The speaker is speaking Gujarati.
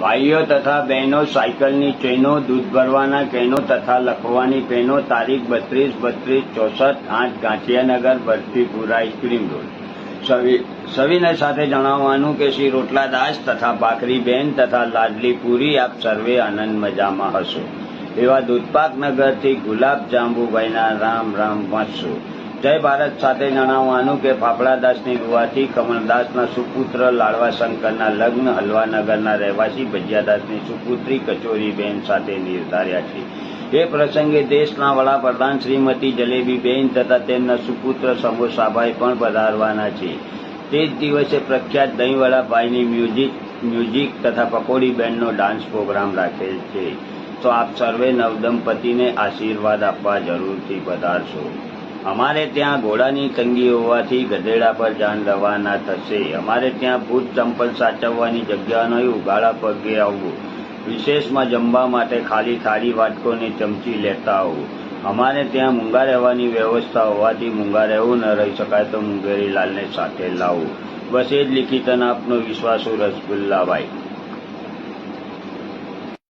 ભાઈઓ તથા બહેનો સાયકલની ચેનો, દૂધ ભરવાના કેનો તથા લખવાની પેનો, તારીખ 32-32-64, 8 ગાંઠિયાનગર, બરફીપુરા, આઈસ્ક્રીમ રોડ. સવિનય સાથે જણાવવાનું કે શ્રી રોટલાદાસ તથા ભાખરીબેન તથા લાડલી પૂરી આપ સર્વે આનંદ મજામાં હશો. એવા દૂધપાક નગરથી ગુલાબ જાંબુભાઈના રામ રામ વાંચશો. જય ભારત સાથે જણાવવાનું કે ફાફડાદાસની ગુવાથી કમલદાસના સુપુત્ર લાડવાશંકરના લગ્ન હલવાનગરના રહેવાસી ભજીયાદાસની સુપુત્રી કચોરીબેન સાથે નિર્ધાર્યા છે. એ પ્રસંગે દેશના વડાપ્રધાન શ્રીમતી જલેબીબેન તથા તેમના સુપુત્ર સમોસાભાઈ પણ પધારવાના છે. તે જ દિવસે પ્રખ્યાત દહીંવડાભાઈની મ્યુઝિક તથા પકોડીબેનનો ડાન્સ પ્રોગ્રામ રાખેલ છે. તો આપ સર્વે નવદંપતિને આશીર્વાદ આપવા જરૂરથી પધારશો. અમારે ત્યાં ઘોડાની તંગી હોવાથી ગધેડા પર જાન રવાના થશે. અમારે ત્યાં ભૂત ચંપલ સાચવવાની જગ્યા નહીં, ઉઘાડા પગે આવવું. વિશેષમાં જમવા માટે ખાલી થાળી વાટકોને ચમચી લેતા આવવું. અમારે ત્યાં મૂંગા રહેવાની વ્યવસ્થા હોવાથી મૂંગા રહેવું ન રહી શકાય તો મુંગેરીલાલને સાથે લાવવું. બસ એ જ લિખિતન આપનો વિશ્વાસુ રસગુલ્લાભાઈ.